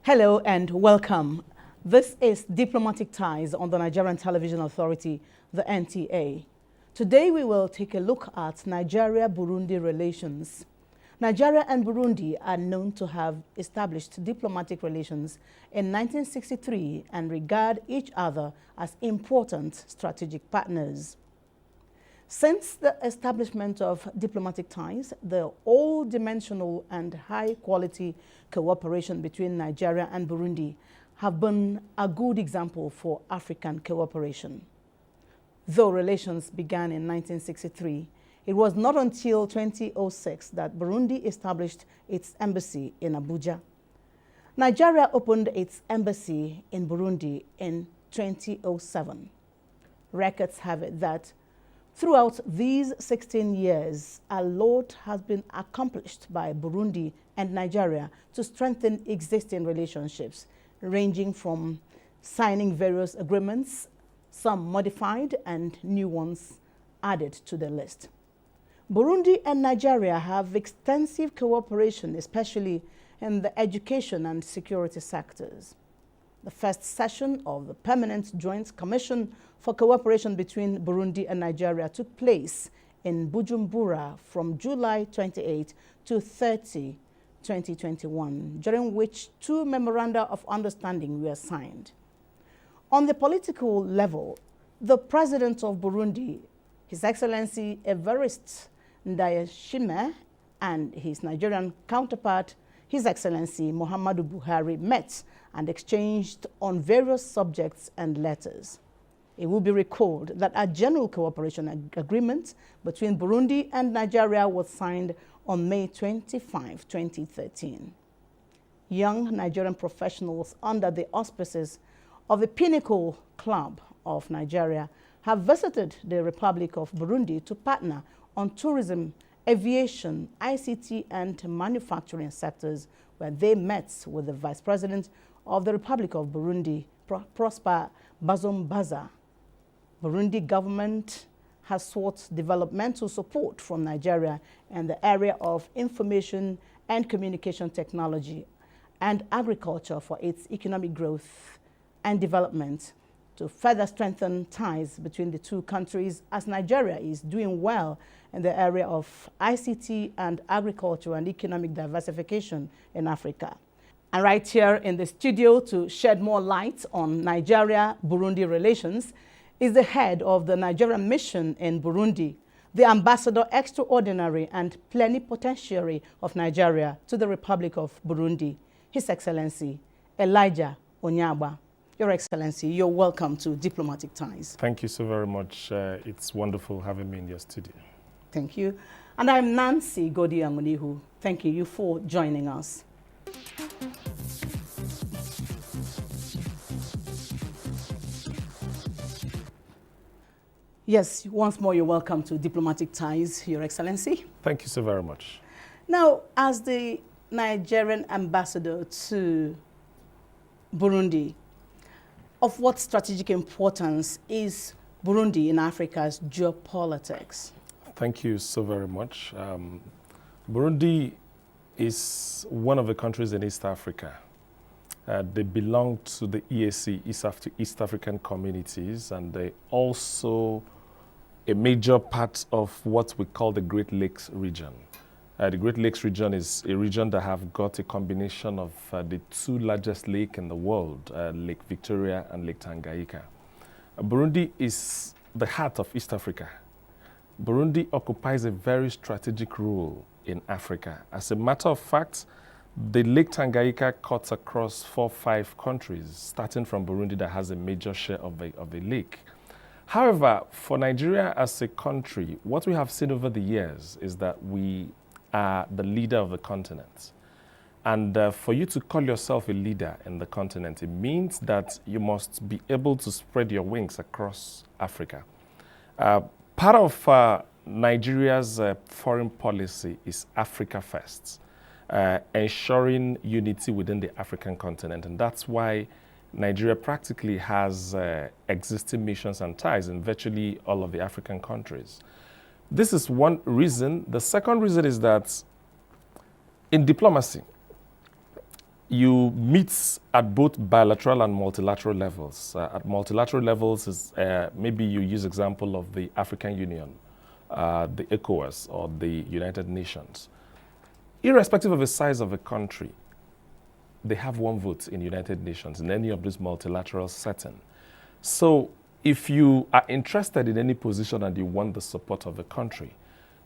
Hello and welcome. This is Diplomatic Ties on the Nigerian Television Authority, the NTA. Today we will take a look at Nigeria-Burundi relations. Nigeria and Burundi are known to have established diplomatic relations in 1963 and regard each other as important strategic partners. Since the establishment of diplomatic ties, the all-dimensional and high-quality cooperation between Nigeria and Burundi have been a good example for African cooperation. Though relations began in 1963, it was not until 2006 that Burundi established its embassy in Abuja. Nigeria opened its embassy in Burundi in 2007. Records have it that throughout these 16 years, a lot has been accomplished by Burundi and Nigeria to strengthen existing relationships, ranging from signing various agreements, some modified and new ones added to the list. Burundi and Nigeria have extensive cooperation, especially in the education and security sectors. The first session of the Permanent Joint Commission for Cooperation between Burundi and Nigeria took place in Bujumbura from July 28 to 30, 2021, during which two memoranda of understanding were signed. On the political level, the President of Burundi, His Excellency Evariste Ndayishimiye, and his Nigerian counterpart, His Excellency Muhammadu Buhari, met and exchanged on various subjects and letters. It will be recalled that a general cooperation agreement between Burundi and Nigeria was signed on May 25, 2013. Young Nigerian professionals under the auspices of the Pinnacle Club of Nigeria have visited the Republic of Burundi to partner on tourism, aviation, ICT, and manufacturing sectors, where they met with the Vice President of the Republic of Burundi, Prosper Bazombaza. Burundi government has sought developmental support from Nigeria in the area of information and communication technology and agriculture for its economic growth and development to further strengthen ties between the two countries, as Nigeria is doing well in the area of ICT and agriculture and economic diversification in Africa. And right here in the studio to shed more light on Nigeria-Burundi relations is the head of the Nigerian mission in Burundi, the Ambassador Extraordinary and Plenipotentiary of Nigeria to the Republic of Burundi, His Excellency Elijah Onyagba. Your Excellency, you're welcome to Diplomatic Ties. Thank you so very much. It's wonderful having me in your studio. Thank you. And I'm Nancy Godi-Amunihu. Thank you for joining us. Yes, once more, you're welcome to Diplomatic Ties, Your Excellency. Thank you so very much. Now, as the Nigerian ambassador to Burundi, of what strategic importance is Burundi in Africa's geopolitics? Thank you so very much. Burundi is one of the countries in East Africa. They belong to the EAC, East African Communities, and they also a major part of what we call the Great Lakes region. The Great Lakes region is a region that have got a combination of the two largest lakes in the world, Lake Victoria and Lake Tanganyika. Burundi is the heart of East Africa. Burundi occupies a very strategic role in Africa. As a matter of fact, the Lake Tanganyika cuts across 4-5 countries, starting from Burundi that has a major share of the lake. However, for Nigeria as a country, what we have seen over the years is that we are the leader of the continent. And for you to call yourself a leader in the continent, it means that you must be able to spread your wings across Africa. Part of Nigeria's foreign policy is Africa first, ensuring unity within the African continent. And that's why Nigeria practically has existing missions and ties in virtually all of the African countries. This is one reason. The second reason is that in diplomacy, you meet at both bilateral and multilateral levels. At multilateral levels, is, maybe you use example of the African Union, the ECOWAS, or the United Nations. Irrespective of the size of a country, they have one vote in United Nations in any of this multilateral setting. So if you are interested in any position and you want the support of the country,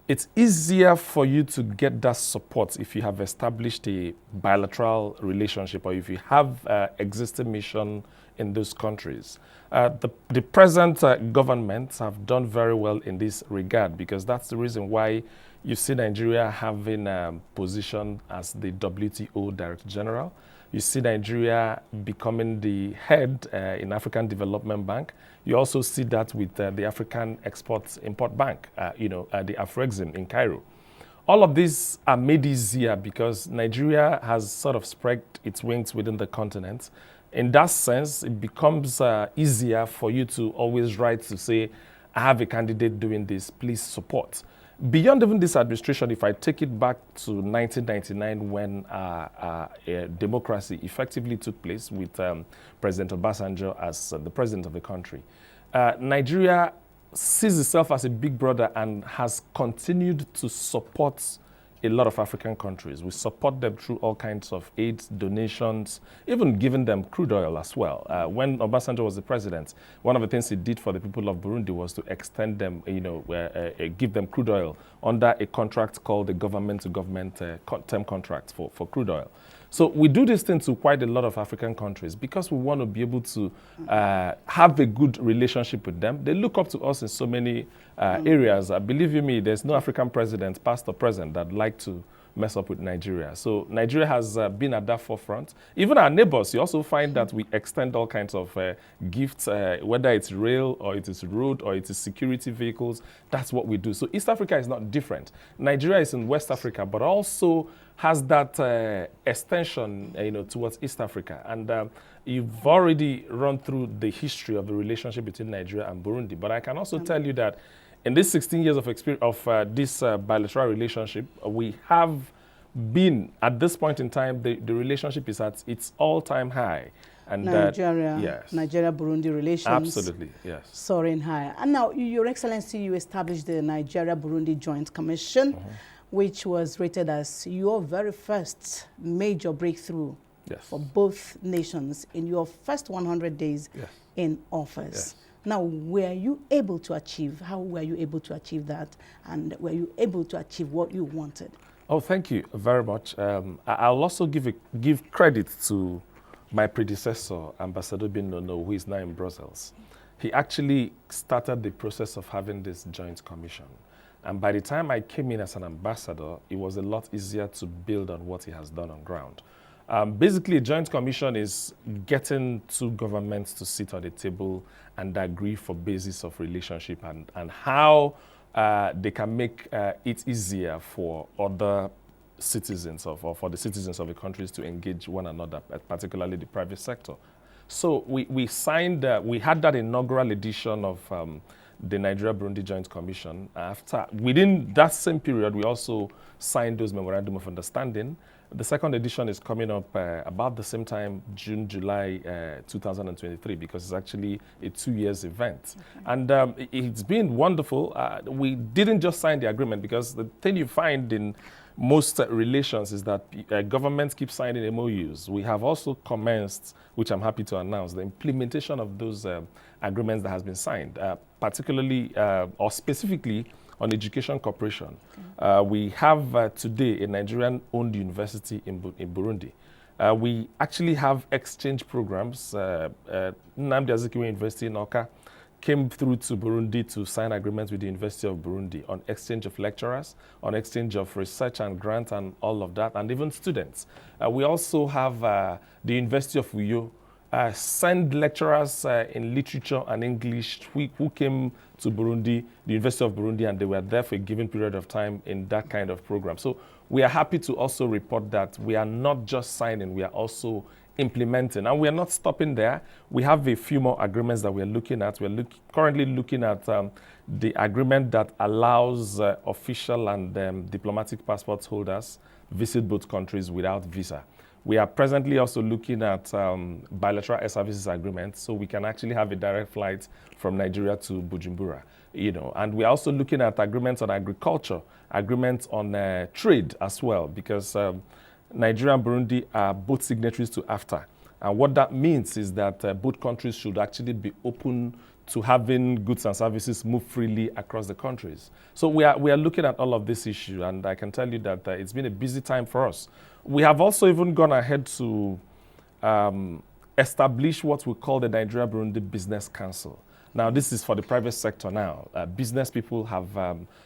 it's easier for you to get that support if you have established a bilateral relationship or if you have existing mission in those countries. The present governments have done very well in this regard, because that's the reason why you see Nigeria having a position as the WTO Director General. You see Nigeria becoming the head in African Development Bank. You also see that with the African Export-Import Bank, the Afrexim in Cairo. All of these are made easier because Nigeria has sort of spread its wings within the continent. In that sense, it becomes easier for you to always write to say, I have a candidate doing this, please support. Beyond even this administration, if I take it back to 1999 when democracy effectively took place with President Obasanjo as the president of the country, Nigeria sees itself as a big brother and has continued to support a lot of African countries. We support them through all kinds of aid, donations, even giving them crude oil as well. When Obasanjo was the president, one of the things he did for the people of Burundi was to extend them, give them crude oil under a contract called the government-to-government term contract for crude oil. So we do this thing to quite a lot of African countries because we want to be able to have a good relationship with them. They look up to us in so many areas. Believe you me, there's no African president, past or present, that like to mess up with Nigeria. So Nigeria has been at that forefront. Even our neighbors, you also find that we extend all kinds of gifts, whether it's rail or it is road or it is security vehicles. That's what we do. So East Africa is not different. Nigeria is in West Africa, but also has that extension, towards East Africa. And you've already run through the history of the relationship between Nigeria and Burundi. But I can also tell you that in this 16 years of experience of this bilateral relationship, we have been, at this point in time, the relationship is at its all-time high. And Nigeria-Burundi relations. Absolutely, yes. Soaring high. And now, Your Excellency, you established the Nigeria-Burundi Joint Commission, which was rated as your very first major breakthrough for both nations in your first 100 days in office. Now, were you able to achieve, how were you able to achieve that, and were you able to achieve what you wanted? Oh, thank you very much. I'll also give credit to my predecessor, Ambassador Nono, who is now in Brussels. He actually started the process of having this joint commission. And by the time I came in as an ambassador, it was a lot easier to build on what he has done on ground. Basically, a joint commission is getting two governments to sit on the table and agree for basis of relationship and how they can make it easier for other citizens or for the citizens of the countries to engage one another, particularly the private sector. So we signed, we had that inaugural edition of the Nigeria-Burundi Joint Commission. Within that same period, we also signed those memorandum of understanding. The second edition is coming up about the same time, June, July 2023, because it's actually a 2 years event. And it's been wonderful. We didn't just sign the agreement, because the thing you find in most relations is that governments keep signing MOUs. We have also commenced, which I'm happy to announce, the implementation of those agreements that has been signed, particularly or specifically on education cooperation. We have today a Nigerian-owned university in Burundi. We actually have exchange programs. Nnamdi Azikiwe University in Awka came through to Burundi to sign agreements with the University of Burundi on exchange of lecturers, on exchange of research and grant and all of that, and even students. We also have the University of Uyo send lecturers in literature and English who came to Burundi, the University of Burundi, and they were there for a given period of time in that kind of program. So we are happy to also report that we are not just signing, we are also implementing. And we are not stopping there. We have a few more agreements that we are looking at. We are currently looking at the agreement that allows official and diplomatic passport holders visit both countries without visa. We are presently also looking at bilateral air services agreements, so we can actually have a direct flight from Nigeria to Bujumbura. And we're also looking at agreements on agriculture, agreements on trade as well, because Nigeria and Burundi are both signatories to AFTA. And what that means is that both countries should actually be open to having goods and services move freely across the countries. So we are looking at all of this issue, and I can tell you that it's been a busy time for us. We have also even gone ahead to establish what we call the Nigeria-Burundi Business Council. Now, this is for the private sector now. Business people have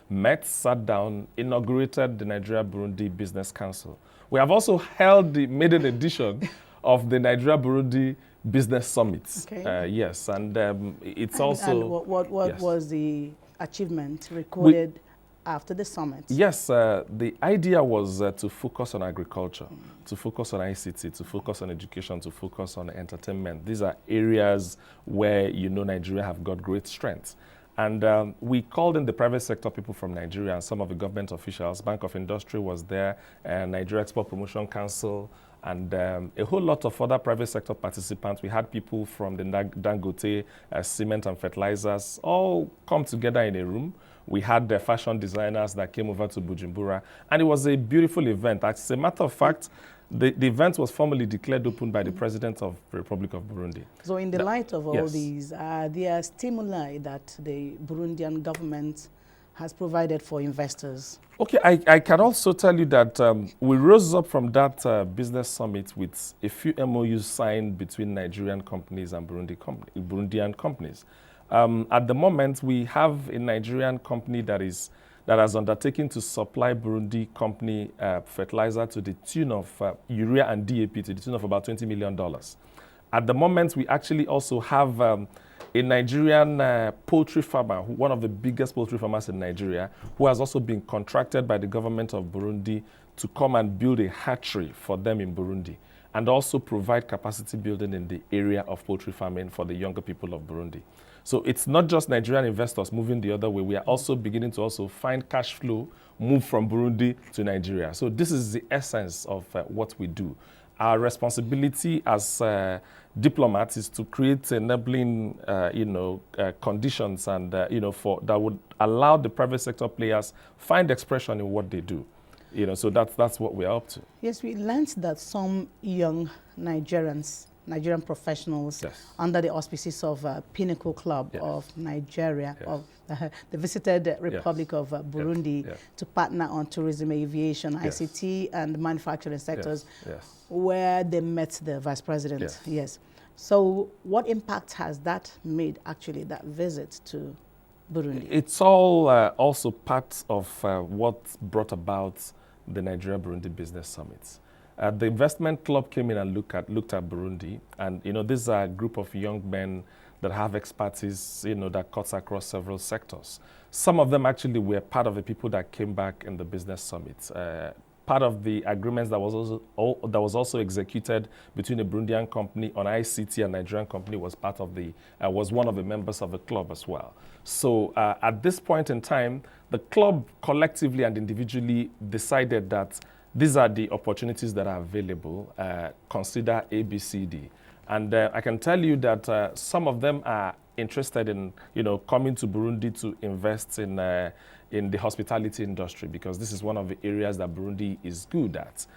met, sat down, inaugurated the Nigeria-Burundi Business Council. We have also held the maiden edition of the Nigeria-Burundi Business Summit. Okay. Yes, and it's also... And what yes. was the achievement recorded after the summit? Yes, the idea was to focus on agriculture, to focus on ICT, to focus on education, to focus on entertainment. These are areas where Nigeria have got great strength. And we called in the private sector people from Nigeria and some of the government officials. Bank of Industry was there, Nigeria Export Promotion Council, and a whole lot of other private sector participants. We had people from the Dangote, cement and fertilizers, all come together in a room. We had the fashion designers that came over to Bujumbura, and it was a beautiful event. As a matter of fact, the event was formally declared open by the President of the Republic of Burundi. So in the light of all yes. these, there are stimuli that the Burundian government has provided for investors. Okay, I can also tell you that we rose up from that business summit with a few MOUs signed between Nigerian companies and Burundian companies. At the moment, we have a Nigerian company that has undertaken to supply Burundi company fertilizer to the tune of urea and DAP to the tune of about $20 million. At the moment, we actually also have a Nigerian poultry farmer, one of the biggest poultry farmers in Nigeria, who has also been contracted by the government of Burundi to come and build a hatchery for them in Burundi, and also provide capacity building in the area of poultry farming for the younger people of Burundi. So it's not just Nigerian investors moving the other way. We are also beginning to also find cash flow move from Burundi to Nigeria. So this is the essence of what we do. Our responsibility as diplomats is to create enabling, conditions and that would allow the private sector players find expression in what they do. So that's what we're up to. Yes, we learned that some young Nigerian professionals, yes. under the auspices of Pinnacle Club yes. of Nigeria, yes. of they visited the Republic yes. of Burundi yes. Yes. to partner on tourism, aviation, yes. ICT, and manufacturing sectors, yes. Yes. where they met the Vice President. Yes. Yes. So what impact has that made, actually, that visit to Burundi? It's all also part of what brought about the Nigeria-Burundi Business Summit. The investment club came in and looked at Burundi, and these are a group of young men that have expertise, that cuts across several sectors. Some of them actually were part of the people that came back in the business summit. Part of the agreements that was also executed between a Burundian company on ICT and Nigerian company was was one of the members of the club as well. So at this point in time, the club collectively and individually decided that these are the opportunities that are available. Consider A, B, C, D. And I can tell you that some of them are interested in, coming to Burundi to invest in the hospitality industry, because this is one of the areas that Burundi is good at.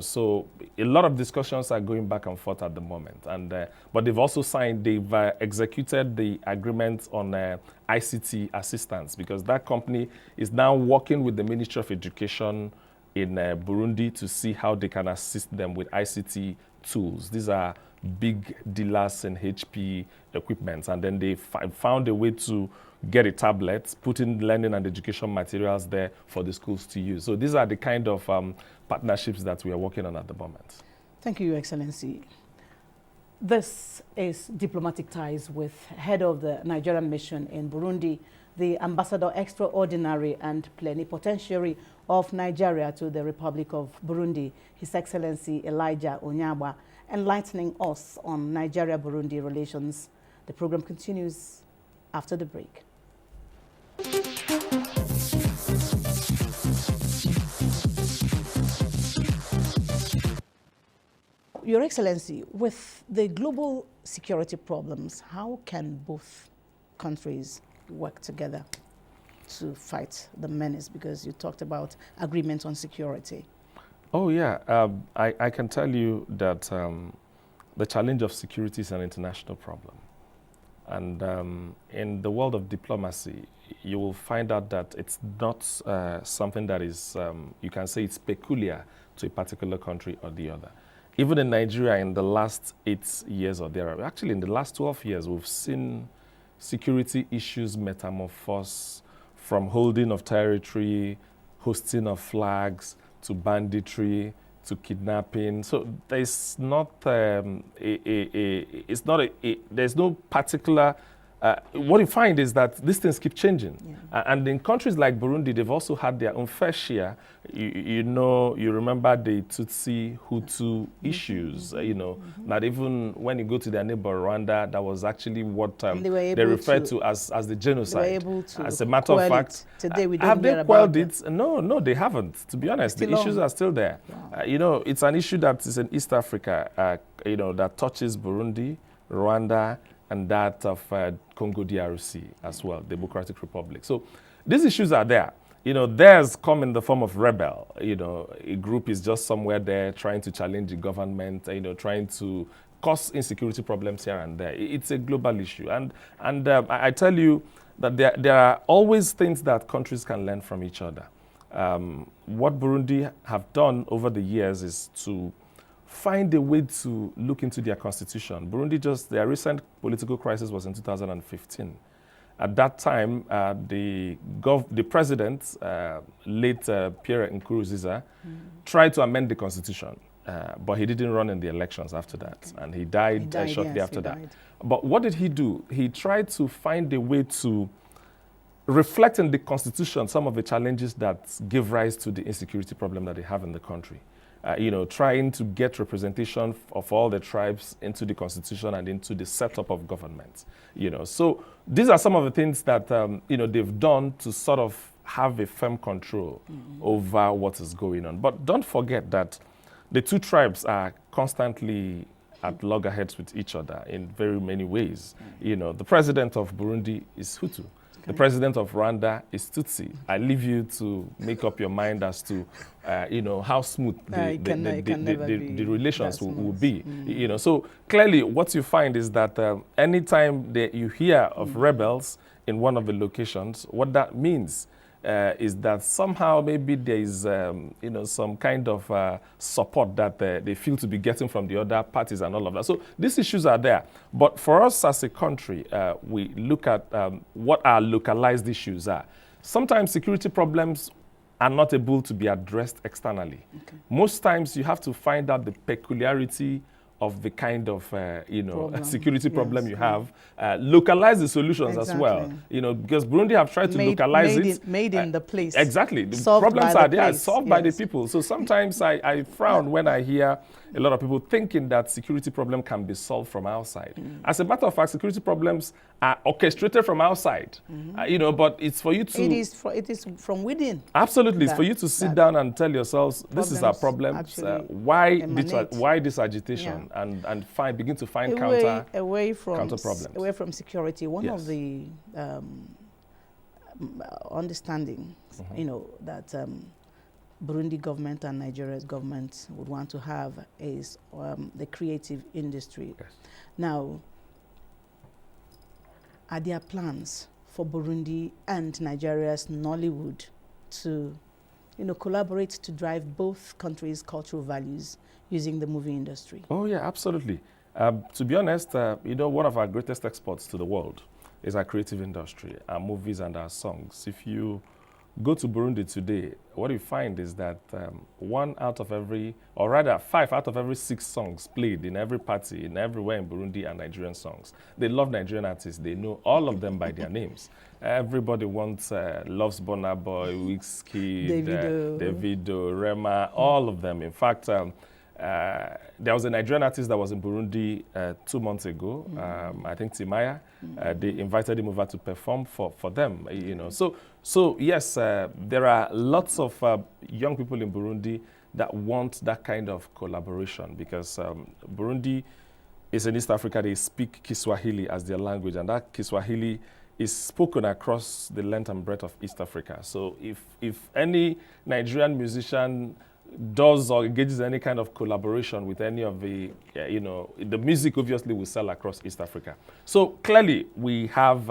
So a lot of discussions are going back and forth at the moment. And but they've also they've executed the agreement on ICT assistance, because that company is now working with the Ministry of Education in Burundi to see how they can assist them with ICT tools. These are big dealers in HP equipment, and then they found a way to get a tablet, put in learning and education materials there for the schools to use. So these are the kind of partnerships that we are working on at the moment. Thank you, Your Excellency. This is Diplomatic Ties with head of the Nigerian mission in Burundi, the Ambassador Extraordinary and Plenipotentiary of Nigeria to the Republic of Burundi, His Excellency Elijah Onyagba, enlightening us on Nigeria-Burundi relations. The program continues after the break. Your Excellency, with the global security problems, how can both countries work together to fight the menace? Because you talked about agreements on security. Oh, yeah. I can tell you that the challenge of security is an international problem. And in the world of diplomacy, you will find out that it's not something that is, you can say it's peculiar to a particular country or the other. Even in Nigeria, in the last 8 years or there, actually in the last 12 years, we've seen security issues metamorphose from holding of territory, hosting of flags, to banditry, to kidnapping. So there's not there's no particular. What you find is that these things keep changing. Yeah. And in countries like Burundi, they've also had their own fair share. You remember the Tutsi, Hutu issues, that even when you go to their neighbor Rwanda, that was actually what they refer to as the genocide. They were able to as a matter of fact, today we don't have hear they about quelled it? No, they haven't. To be honest, the issues are still there. Wow. It's an issue that is in East Africa, that touches Burundi, Rwanda, and that of Congo DRC as well, Democratic Republic. So these issues are there. Theirs come in the form of rebel. A group is just somewhere there trying to challenge the government, trying to cause insecurity problems here and there. It's a global issue. And I tell you that there are always things that countries can learn from each other. What Burundi have done over the years is to find a way to look into their constitution. Burundi their recent political crisis was in 2015. At that time, the president, late Pierre Nkurunziza, tried to amend the constitution, but he didn't run in the elections after that, and he died shortly after that. But what did he do? He tried to find a way to reflect in the constitution some of the challenges that give rise to the insecurity problem that they have in the country. Trying to get representation of all the tribes into the constitution and into the setup of government. So these are some of the things that they've done to sort of have a firm control over what is going on. But don't forget that the two tribes are constantly at loggerheads with each other in very many ways. The president of Burundi is Hutu. The president of Rwanda is Tutsi. I leave you to make up your mind as to, how smooth the relations will be. So clearly, what you find is that anytime you hear of rebels in one of the locations, what that means is that somehow maybe there is, some kind of support that they feel to be getting from the other parties and all of that. So these issues are there. But for us as a country, we look at what our localized issues are. Sometimes security problems are not able to be addressed externally. Okay. Most times you have to find out the peculiarity of the kind of security problem you have, localize the solutions as well. Because Burundi have tried to localize it. Made in the place. Exactly. The problems are there, solved by the people. So sometimes I frown when I hear a lot of people thinking that security problem can be solved from outside. As a matter of fact, security problems are orchestrated from outside. But it's for you to... It is from within. Absolutely. It's for you to sit down and tell yourselves, this is our problem. Why this agitation? Yeah. And begin to find counter problems. Away from security, one of the understandings, that Burundi government and Nigeria's government would want to have is the creative industry. Yes. Now, are there plans for Burundi and Nigeria's Nollywood to, collaborate to drive both countries' cultural values using the movie industry? Oh yeah, absolutely. To be honest, one of our greatest exports to the world is our creative industry, our movies and our songs. If you go to Burundi today, what you find is that 1 out of every, or rather 5 out of every 6 songs played in every party, in everywhere in Burundi are Nigerian songs. They love Nigerian artists. They know all of them by their names. Everybody loves Burna Boy, Wizkid, Davido, Rema, all of them. In fact, there was a Nigerian artist that was in Burundi 2 months ago. I think Timaya. They invited him over to perform for them. You know, so yes, there are lots of young people in Burundi that want that kind of collaboration because Burundi is in East Africa. They speak Kiswahili as their language, and that Kiswahili is spoken across the length and breadth of East Africa. So if any Nigerian musician does or engages in any kind of collaboration with any of the, the music obviously will sell across East Africa. So clearly we have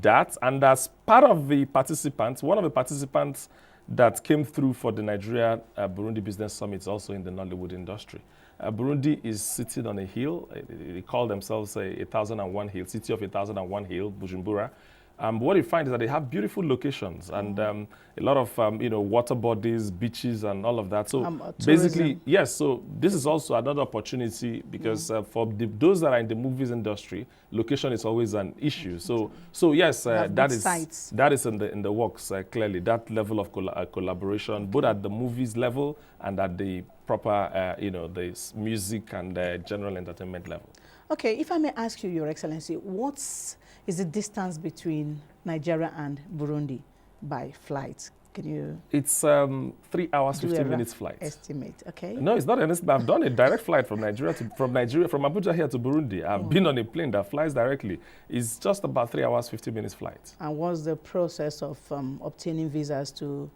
that, and as part of the participants, one of the participants that came through for the Nigeria Burundi Business Summit is also in the Nollywood industry. Burundi is sitting on a hill. They call themselves a 1001 hill, city of 1001 hill, Bujumbura. What you find is that they have beautiful locations and a lot of water bodies, beaches, and all of that. So basically, yes. So this is also another opportunity because for those that are in the movies industry, location is always an issue. So yes, that is in the works. Clearly, that level of collaboration, both at the movies level and at the proper, the music and general entertainment level. Okay, if I may ask you, Your Excellency, what is the distance between Nigeria and Burundi by flight? Can you? It's 3 hours, 15 minutes flight. Estimate, okay? No, it's not an estimate. I've done a direct flight from Nigeria, from Abuja here to Burundi. I've been on a plane that flies directly. It's just about 3 hours, 15 minutes flight. And what's the process of obtaining visas to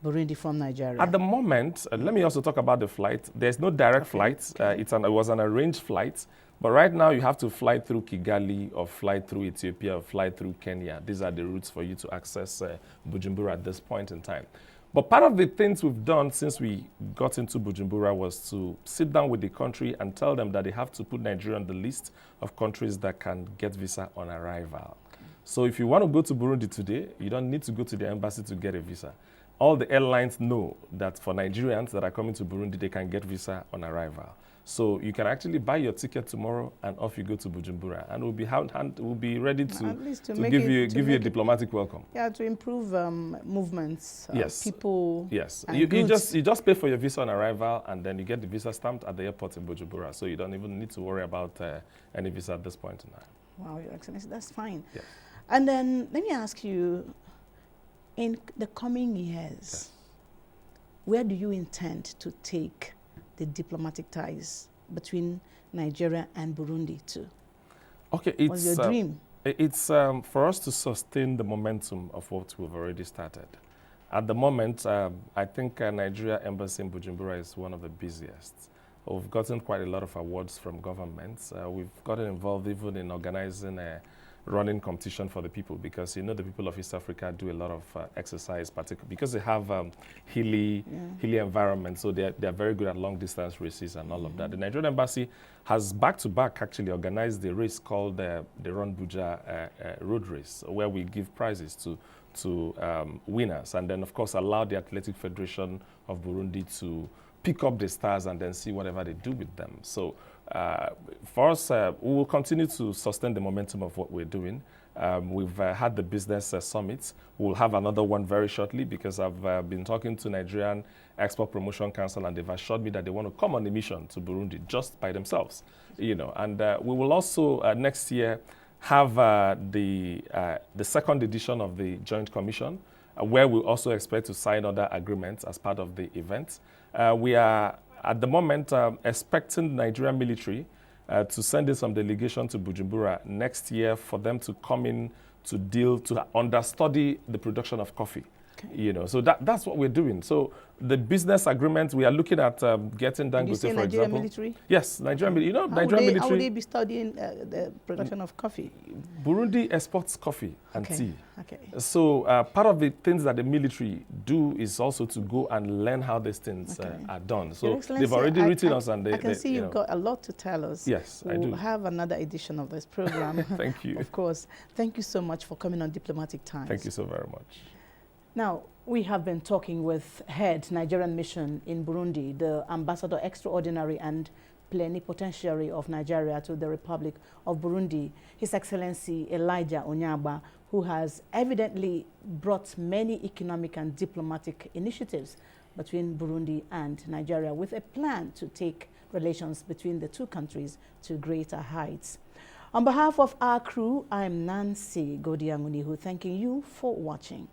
Burundi from Nigeria? At the moment, let me also talk about the flight. There's no direct flight. Okay. It was an arranged flight. But right now, you have to fly through Kigali or fly through Ethiopia or fly through Kenya. These are the routes for you to access Bujumbura at this point in time. But part of the things we've done since we got into Bujumbura was to sit down with the country and tell them that they have to put Nigeria on the list of countries that can get visa on arrival. Okay. So if you want to go to Burundi today, you don't need to go to the embassy to get a visa. All the airlines know that for Nigerians that are coming to Burundi, they can get visa on arrival. So you can actually buy your ticket tomorrow and off you go to Bujumbura, and we'll be ready to give you a diplomatic welcome. Yeah, to improve movements. Yes. People. Yes. You just pay for your visa on arrival, and then you get the visa stamped at the airport in Bujumbura. So you don't even need to worry about any visa at this point in time. Wow, Your Excellency, that's fine. Yes. And then let me ask you, in the coming years, yes, where do you intend to take the diplomatic ties between Nigeria and Burundi to? Okay, what's your dream? It's for us to sustain the momentum of what we've already started. At the moment, I think Nigeria Embassy in Bujumbura is one of the busiest. We've gotten quite a lot of awards from governments. We've gotten involved even in organizing running competition for the people because, the people of East Africa do a lot of exercise, particularly because they have hilly environment, so they're very good at long-distance races and all of that. The Nigerian Embassy has back-to-back actually organized a race called the Run Abuja road race, where we give prizes to winners, and then, of course, allow the Athletic Federation of Burundi to pick up the stars and then see whatever they do with them. So for us, we will continue to sustain the momentum of what we're doing. We've had the business summits. We'll have another one very shortly because I've been talking to Nigerian Export Promotion Council, and they've assured me that they want to come on a mission to Burundi just by themselves. And we will also next year have the second edition of the Joint Commission, where we also expect to sign other agreements as part of the event. We are at the moment expecting the Nigerian military to send in some delegation to Bujumbura next year for them to come in to understudy the production of coffee. Okay. So that's what we're doing. So the business agreement, we are looking at getting Dangote, for Nigerian example. Military? Yes, Nigerian military. Nigerian military. How would they be studying the production of coffee? Burundi exports coffee and tea. Okay. So part of the things that the military do is also to go and learn how these things are done. So they've already written us, and I can see you've got a lot to tell us. Yes, I do. We'll have another edition of this program. Thank you. Of course. Thank you so much for coming on Diplomatic Times. Thank you so very much. Now, We have been talking with head Nigerian mission in Burundi, the Ambassador Extraordinary and Plenipotentiary of Nigeria to the Republic of Burundi, His Excellency Elijah Onyagba, who has evidently brought many economic and diplomatic initiatives between Burundi and Nigeria with a plan to take relations between the two countries to greater heights. On behalf of our crew, I'm Nancy Godianganihu, thanking you for watching.